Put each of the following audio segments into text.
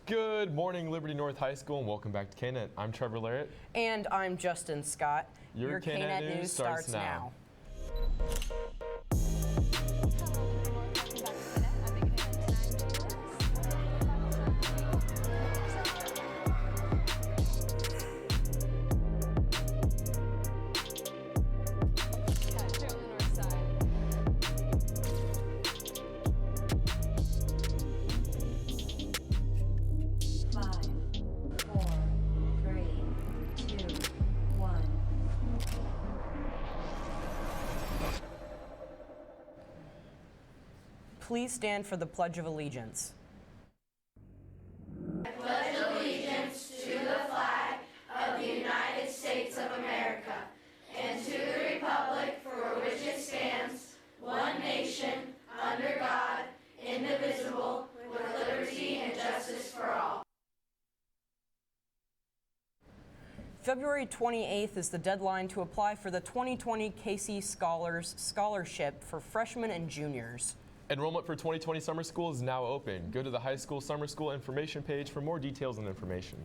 Good morning, Liberty North High School, and welcome back to KNET. I'm Trevor Larrett. And I'm Justin Scott. Your KNET News starts now. Please stand for the Pledge of Allegiance. I pledge allegiance to the flag of the United States of America and to the republic for which it stands, one nation, under God, indivisible, with liberty and justice for all. February 28th is the deadline to apply for the 2020 KC Scholars Scholarship for freshmen and juniors. Enrollment for 2020 summer school is now open. Go to the high school summer school information page for more details and information.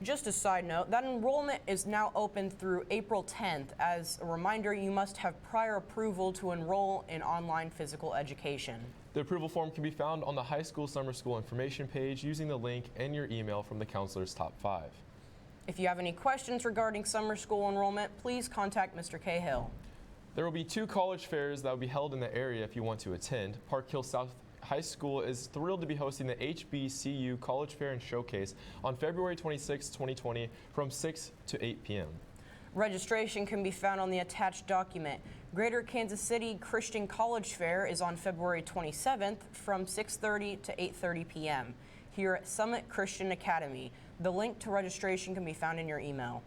Just a side note, that enrollment is now open through April 10th. As a reminder, you must have prior approval to enroll in online physical education. The approval form can be found on the high school summer school information page using the link in your email from the counselor's top 5. If you have any questions regarding summer school enrollment, please contact Mr. Cahill. There will be 2 college fairs that will be held in the area if you want to attend. Park Hill South High School is thrilled to be hosting the HBCU College Fair and Showcase on February 26, 2020 from 6 to 8 p.m. Registration can be found on the attached document. Greater Kansas City Christian College Fair is on February 27th from 6:30 to 8:30 p.m. here at Summit Christian Academy. The link to registration can be found in your email.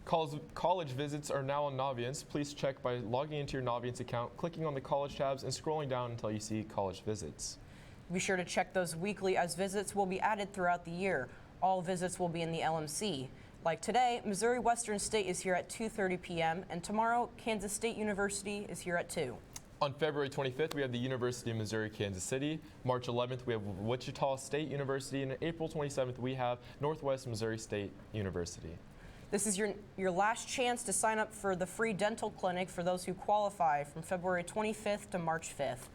College visits are now on Naviance. Please check by logging into your Naviance account, clicking on the college tabs, and scrolling down until you see college visits. Be sure to check those weekly as visits will be added throughout the year. All visits will be in the LMC. Like today, Missouri Western State is here at 2:30 p.m. and tomorrow, Kansas State University is here at 2. On February 25th, we have the University of Missouri Kansas City. March 11th, we have Wichita State University. And April 27th, we have Northwest Missouri State University. This is your last chance to sign up for the free dental clinic for those who qualify from February 25th to March 5th.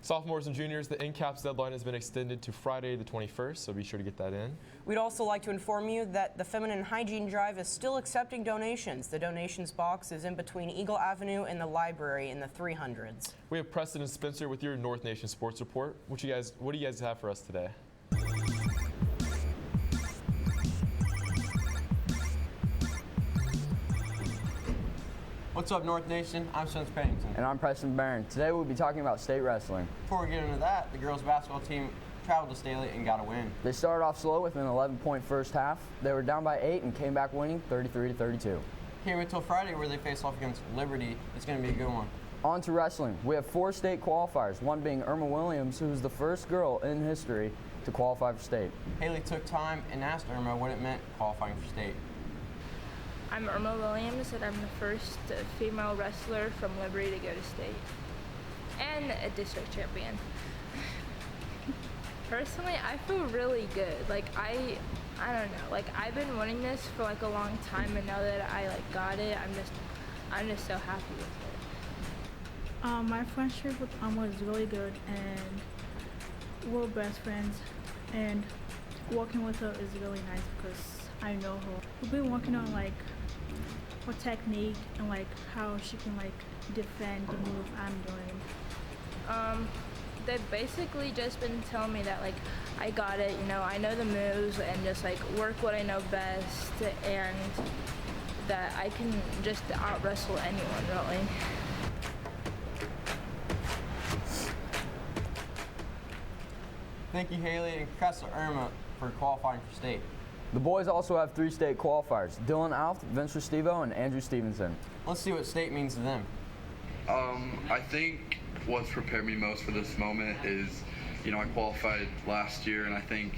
Sophomores and juniors, the NCAPS deadline has been extended to Friday the 21st, so be sure to get that in. We'd also like to inform you that the Feminine Hygiene Drive is still accepting donations. The donations box is in between Eagle Avenue and the library in the 300s. We have Preston and Spencer with your North Nation Sports Report. What do you guys have for us today? What's up, North Nation? I'm Spence Pennington. And I'm Preston Barron. Today we'll be talking about state wrestling. Before we get into that, the girls basketball team traveled to Staley and got a win. They started off slow with an 11-point first half. They were down by 8 and came back winning 33-32. Came until Friday where they face off against Liberty. It's going to be a good one. On to wrestling. We have 4 state qualifiers, one being Irma Williams, who's the first girl in history to qualify for state. Haley took time and asked Irma what it meant qualifying for state. I'm Irma Williams, and I'm the first female wrestler from Liberty to go to state, and a district champion. Personally, I feel really good. Like, I don't know, like, I've been wanting this for like a long time, and now that I like got it, I'm just so happy with it. My friendship with Irma was really good, and we're best friends, and working with her is really nice because I know her. We've been working on like her technique and like how she can like defend the move I'm doing. They've basically just been telling me that like I got it, you know, I know the moves and just like work what I know best, and that I can just out wrestle anyone really. Thank you, Haley, and congrats to Irma for qualifying for state. The boys also have 3 state qualifiers, Dylan Alft, Vince Restivo, and Andrew Stevenson. Let's see what state means to them. I think what's prepared me most for this moment is, you know, I qualified last year, and I think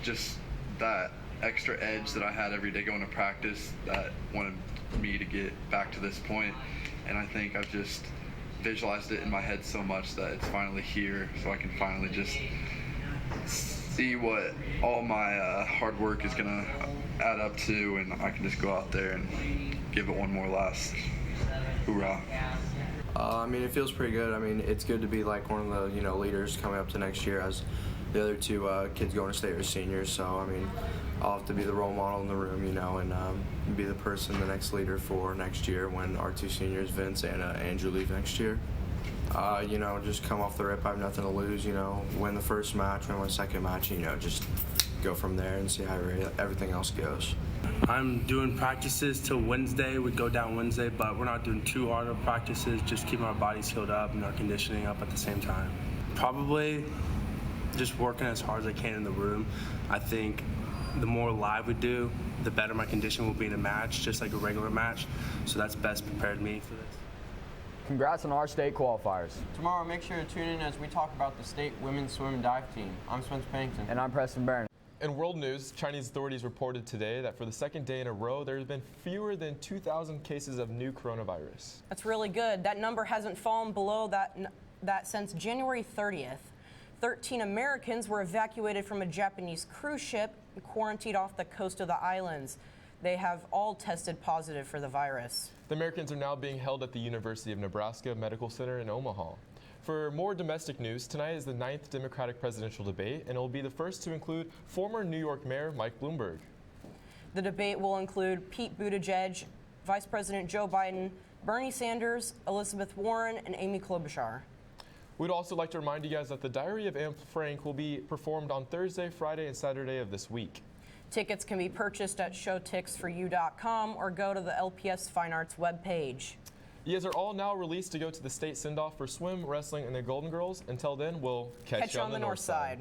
just that extra edge that I had every day going to practice that wanted me to get back to this point. And I think I've just visualized it in my head so much that it's finally here, so I can finally just see what all my hard work is gonna add up to, and I can just go out there and give it one more last hoorah. I mean, it feels pretty good. I mean, it's good to be like one of the leaders coming up to next year, as the other two kids going to state are seniors. So I mean, I'll have to be the role model in the room, and be the person, the next leader for next year when our two seniors, Vince and Andrew, leave next year. Just come off the rip. I have nothing to lose. Win the first match, win my second match. Just go from there and see how everything else goes. I'm doing practices till Wednesday. We go down Wednesday, but we're not doing too hard of practices, just keeping our bodies healed up and our conditioning up at the same time. Probably just working as hard as I can in the room. I think the more live we do, the better my condition will be in a match, just like a regular match. So that's best prepared me for this. Congrats on our state qualifiers. Tomorrow, make sure to tune in as we talk about the state women's swim and dive team. I'm Spence Pennington. And I'm Preston Barron. In world news, Chinese authorities reported today that for the second day in a row, there have been fewer than 2,000 cases of new coronavirus. That's really good. That number hasn't fallen below that since January 30th. 13 Americans were evacuated from a Japanese cruise ship and quarantined off the coast of the islands. They have all tested positive for the virus. The Americans are now being held at the University of Nebraska Medical Center in Omaha. For more domestic news, tonight is the 9th Democratic presidential debate, and it will be the first to include former New York Mayor Mike Bloomberg. The debate will include Pete Buttigieg, Vice President Joe Biden, Bernie Sanders, Elizabeth Warren, and Amy Klobuchar. We'd also like to remind you guys that the Diary of Anne Frank will be performed on Thursday, Friday, and Saturday of this week. Tickets can be purchased at showtixforyou.com or go to the LPS Fine Arts webpage. You guys are all now released to go to the state send-off for swim, wrestling, and the Golden Girls. Until then, we'll catch you on the north side.